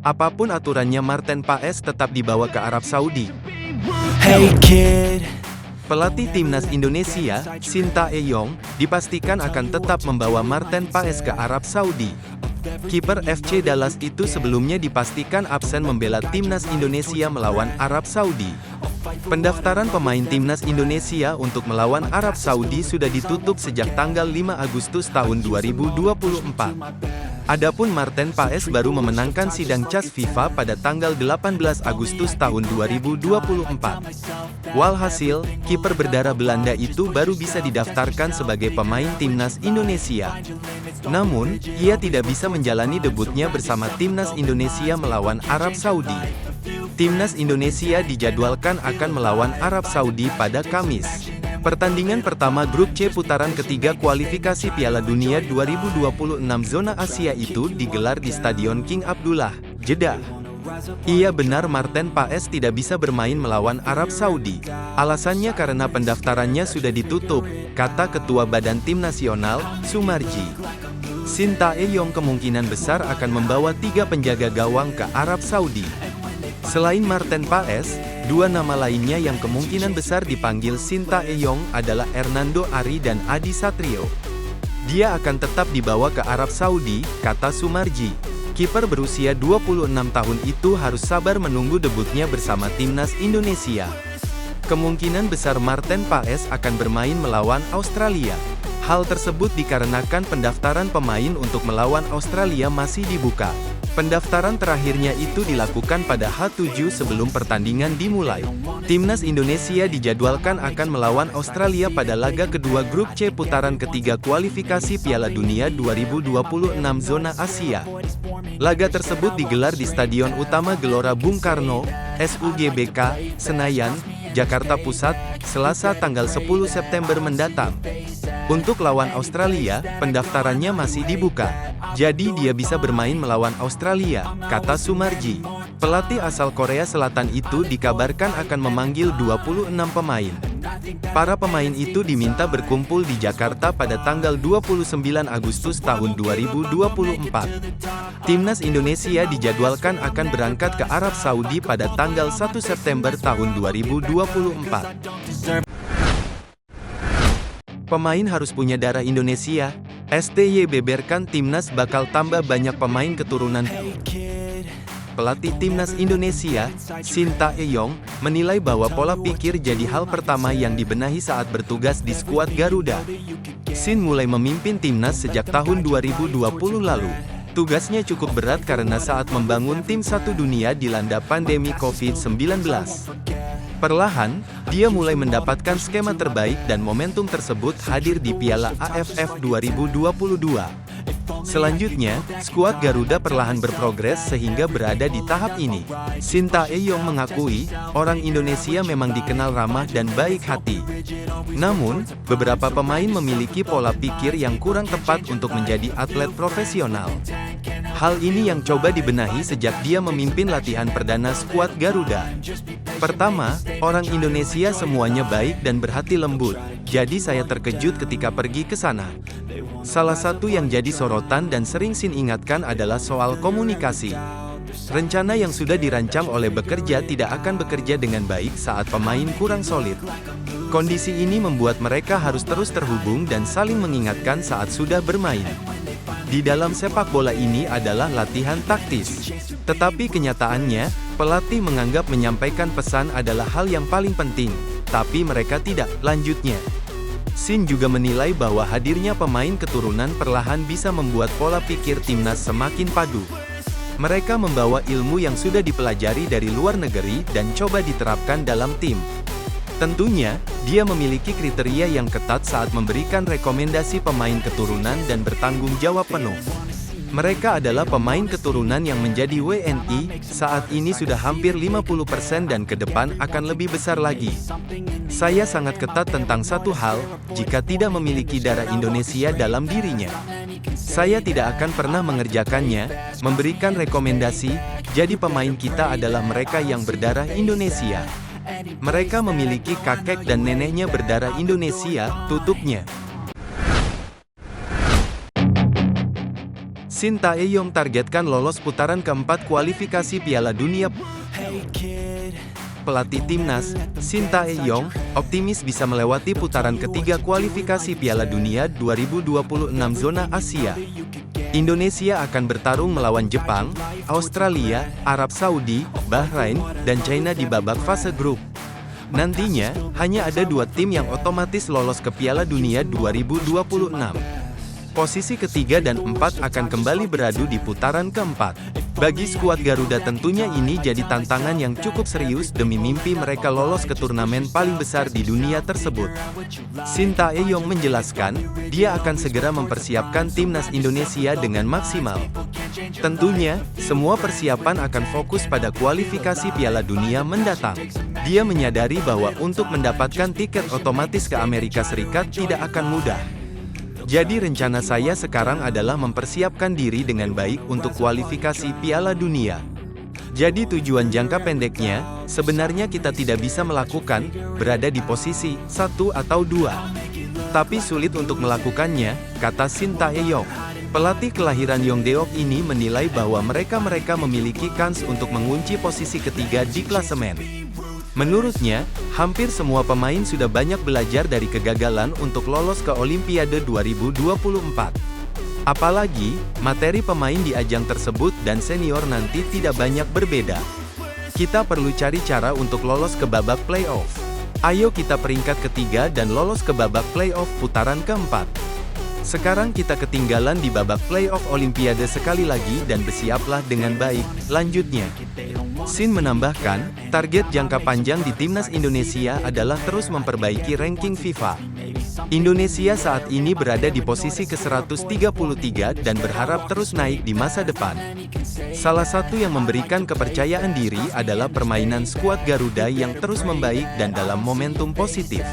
Apapun aturannya, Marten Paes tetap dibawa ke Arab Saudi. Hey kid. Pelatih timnas Indonesia, Sintayong, dipastikan akan tetap membawa Marten Paes ke Arab Saudi. Kiper FC Dallas itu sebelumnya dipastikan absen membela timnas Indonesia melawan Arab Saudi. Pendaftaran pemain timnas Indonesia untuk melawan Arab Saudi sudah ditutup sejak tanggal 5 Agustus tahun 2024. Adapun Marten Paes baru memenangkan sidang CAS FIFA pada tanggal 18 Agustus tahun 2024. Walhasil, kiper berdarah Belanda itu baru bisa didaftarkan sebagai pemain timnas Indonesia. Namun, ia tidak bisa menjalani debutnya bersama timnas Indonesia melawan Arab Saudi. Timnas Indonesia dijadwalkan akan melawan Arab Saudi pada Kamis. Pertandingan pertama grup C putaran ketiga kualifikasi Piala Dunia 2026 zona Asia itu digelar di Stadion King Abdullah, Jeddah. Iya benar, Marten Paes tidak bisa bermain melawan Arab Saudi. Alasannya karena pendaftarannya sudah ditutup, kata Ketua Badan Tim Nasional, Sumarji. Sintayong kemungkinan besar akan membawa 3 penjaga gawang ke Arab Saudi. Selain Marten Paes, 2 nama lainnya yang kemungkinan besar dipanggil Sintayong adalah Hernando Ari dan Adi Satrio. Dia akan tetap dibawa ke Arab Saudi, kata Sumarji. Kiper berusia 26 tahun itu harus sabar menunggu debutnya bersama timnas Indonesia. Kemungkinan besar Marten Paes akan bermain melawan Australia. Hal tersebut dikarenakan pendaftaran pemain untuk melawan Australia masih dibuka. Pendaftaran terakhirnya itu dilakukan pada H7 sebelum pertandingan dimulai. Timnas Indonesia dijadwalkan akan melawan Australia pada laga kedua grup C putaran ketiga kualifikasi Piala Dunia 2026 zona Asia. Laga tersebut digelar di Stadion Utama Gelora Bung Karno, SUGBK, Senayan, Jakarta Pusat, Selasa tanggal 10 September mendatang. Untuk lawan Australia, pendaftarannya masih dibuka. Jadi dia bisa bermain melawan Australia, kata Sumarji. Pelatih asal Korea Selatan itu dikabarkan akan memanggil 26 pemain. Para pemain itu diminta berkumpul di Jakarta pada tanggal 29 Agustus tahun 2024. Timnas Indonesia dijadwalkan akan berangkat ke Arab Saudi pada tanggal 1 September tahun 2024. Pemain harus punya darah Indonesia. STY beberkan timnas bakal tambah banyak pemain keturunan. Pelatih timnas Indonesia, Sintayong, menilai bahwa pola pikir jadi hal pertama yang dibenahi saat bertugas di skuad Garuda. Sin mulai memimpin timnas sejak tahun 2020 lalu. Tugasnya cukup berat karena saat membangun tim satu dunia dilanda pandemi COVID-19. Perlahan, dia mulai mendapatkan skema terbaik dan momentum tersebut hadir di Piala AFF 2022. Selanjutnya, skuad Garuda perlahan berprogres sehingga berada di tahap ini. Sintayong mengakui, orang Indonesia memang dikenal ramah dan baik hati. Namun, beberapa pemain memiliki pola pikir yang kurang tepat untuk menjadi atlet profesional. Hal ini yang coba dibenahi sejak dia memimpin latihan perdana skuad Garuda. Pertama, orang Indonesia semuanya baik dan berhati lembut, jadi saya terkejut ketika pergi ke sana. Salah satu yang jadi sorotan dan sering Sin ingatkan adalah soal komunikasi. Rencana yang sudah dirancang oleh bekerja tidak akan bekerja dengan baik saat pemain kurang solid. Kondisi ini membuat mereka harus terus terhubung dan saling mengingatkan saat sudah bermain. Di dalam sepak bola ini adalah latihan taktis. Tetapi kenyataannya, pelatih menganggap menyampaikan pesan adalah hal yang paling penting, tapi mereka tidak, lanjutnya. Sin juga menilai bahwa hadirnya pemain keturunan perlahan bisa membuat pola pikir timnas semakin padu. Mereka membawa ilmu yang sudah dipelajari dari luar negeri dan coba diterapkan dalam tim. Tentunya, dia memiliki kriteria yang ketat saat memberikan rekomendasi pemain keturunan dan bertanggung jawab penuh. Mereka adalah pemain keturunan yang menjadi WNI, saat ini sudah hampir 50% dan ke depan akan lebih besar lagi. Saya sangat ketat tentang satu hal, jika tidak memiliki darah Indonesia dalam dirinya. Saya tidak akan pernah mengerjakannya, memberikan rekomendasi, jadi pemain kita adalah mereka yang berdarah Indonesia. Mereka memiliki kakek dan neneknya berdarah Indonesia, tutupnya. Shin Tae-yong targetkan lolos putaran keempat kualifikasi Piala Dunia. Hey kid, Pelatih timnas, Shin Tae-yong, optimis bisa melewati putaran ketiga kualifikasi Piala Dunia 2026 zona Asia. Indonesia akan bertarung melawan Jepang, Australia, Arab Saudi, Bahrain, dan China di babak fase grup. Nantinya, hanya ada 2 tim yang otomatis lolos ke Piala Dunia 2026. Posisi ketiga dan 4 akan kembali beradu di putaran keempat. Bagi skuad Garuda tentunya ini jadi tantangan yang cukup serius demi mimpi mereka lolos ke turnamen paling besar di dunia tersebut. Shin Tae-yong menjelaskan, dia akan segera mempersiapkan timnas Indonesia dengan maksimal. Tentunya, semua persiapan akan fokus pada kualifikasi Piala Dunia mendatang. Dia menyadari bahwa untuk mendapatkan tiket otomatis ke Amerika Serikat tidak akan mudah. Jadi rencana saya sekarang adalah mempersiapkan diri dengan baik untuk kualifikasi Piala Dunia. Jadi tujuan jangka pendeknya, sebenarnya kita tidak bisa melakukan, berada di posisi 1 atau 2. Tapi sulit untuk melakukannya, kata Shin Tae-yong. Pelatih kelahiran Yongdeok ini menilai bahwa mereka memiliki kans untuk mengunci posisi ketiga di klasemen. Menurutnya, hampir semua pemain sudah banyak belajar dari kegagalan untuk lolos ke Olimpiade 2024. Apalagi, materi pemain di ajang tersebut dan senior nanti tidak banyak berbeda. Kita perlu cari cara untuk lolos ke babak playoff. Ayo kita peringkat ketiga dan lolos ke babak playoff putaran keempat. Sekarang kita ketinggalan di babak playoff Olimpiade sekali lagi dan bersiaplah dengan baik, lanjutnya. Shin menambahkan, target jangka panjang di timnas Indonesia adalah terus memperbaiki ranking FIFA. Indonesia saat ini berada di posisi ke-133 dan berharap terus naik di masa depan. Salah satu yang memberikan kepercayaan diri adalah permainan skuad Garuda yang terus membaik dan dalam momentum positif.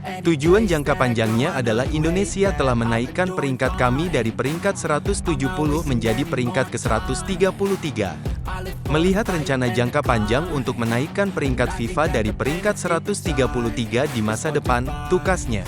Tujuan jangka panjangnya adalah Indonesia telah menaikkan peringkat kami dari peringkat 170 menjadi peringkat ke-133. Melihat rencana jangka panjang untuk menaikkan peringkat FIFA dari peringkat 133 di masa depan, tukasnya.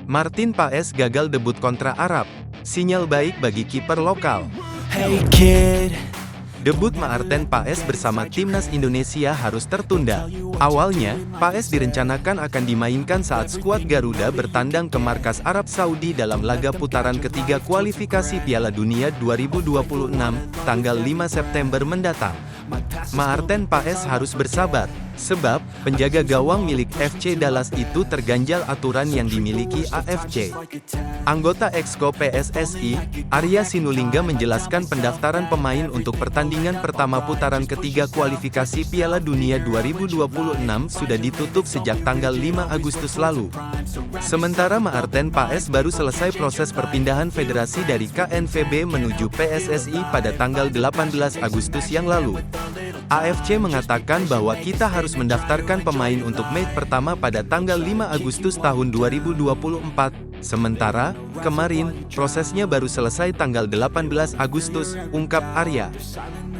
Martin Paes gagal debut kontra Arab. Sinyal baik bagi kiper lokal. hey kid, Debut Maarten Paes bersama timnas Indonesia harus tertunda. Awalnya, Paes direncanakan akan dimainkan saat skuad Garuda bertandang ke markas Arab Saudi dalam laga putaran ketiga kualifikasi Piala Dunia 2026, tanggal 5 September mendatang. Maarten Paes harus bersabar, sebab penjaga gawang milik FC Dallas itu terganjal aturan yang dimiliki AFC. Anggota Exco PSSI, Arya Sinulinga menjelaskan pendaftaran pemain untuk pertandingan pertama putaran ketiga kualifikasi Piala Dunia 2026 sudah ditutup sejak tanggal 5 Agustus lalu. Sementara Maarten Paes baru selesai proses perpindahan federasi dari KNVB menuju PSSI pada tanggal 18 Agustus yang lalu. AFC mengatakan bahwa kita harus mendaftarkan pemain untuk match pertama pada tanggal 5 Agustus tahun 2024. Sementara, kemarin, prosesnya baru selesai tanggal 18 Agustus, ungkap Arya.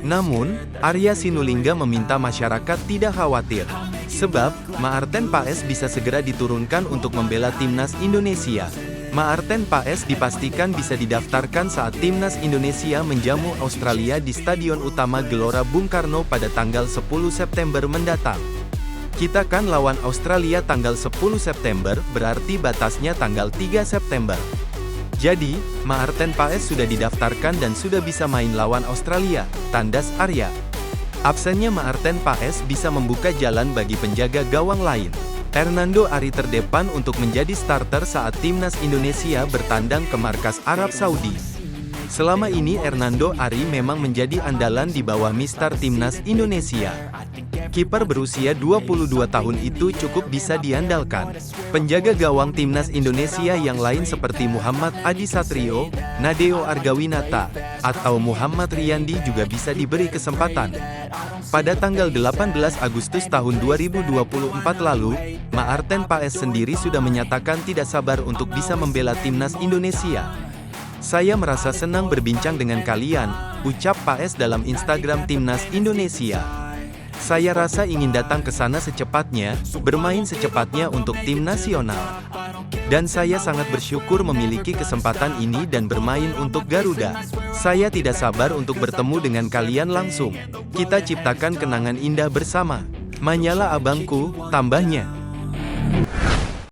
Namun, Arya Sinulinga meminta masyarakat tidak khawatir. Sebab, Maarten Paes bisa segera diturunkan untuk membela timnas Indonesia. Maarten Paes dipastikan bisa didaftarkan saat timnas Indonesia menjamu Australia di Stadion Utama Gelora Bung Karno pada tanggal 10 September mendatang. Kita kan lawan Australia tanggal 10 September, berarti batasnya tanggal 3 September. Jadi, Maarten Paes sudah didaftarkan dan sudah bisa main lawan Australia, tandas Arya. Absennya Maarten Paes bisa membuka jalan bagi penjaga gawang lain. Hernando Ari terdepan untuk menjadi starter saat timnas Indonesia bertandang ke markas Arab Saudi. Selama ini Hernando Ari memang menjadi andalan di bawah Mister Timnas Indonesia. Kiper berusia 22 tahun itu cukup bisa diandalkan. Penjaga gawang timnas Indonesia yang lain seperti Muhammad Adi Satrio, Nadeo Argawinata, atau Muhammad Riyandi juga bisa diberi kesempatan. Pada tanggal 18 Agustus tahun 2024 lalu, Maarten Paes sendiri sudah menyatakan tidak sabar untuk bisa membela timnas Indonesia. Saya merasa senang berbincang dengan kalian, ucap Paes dalam Instagram timnas Indonesia. Saya rasa ingin datang ke sana secepatnya, bermain secepatnya untuk tim nasional. Dan saya sangat bersyukur memiliki kesempatan ini dan bermain untuk Garuda. Saya tidak sabar untuk bertemu dengan kalian langsung. Kita ciptakan kenangan indah bersama. Manyalah abangku, tambahnya.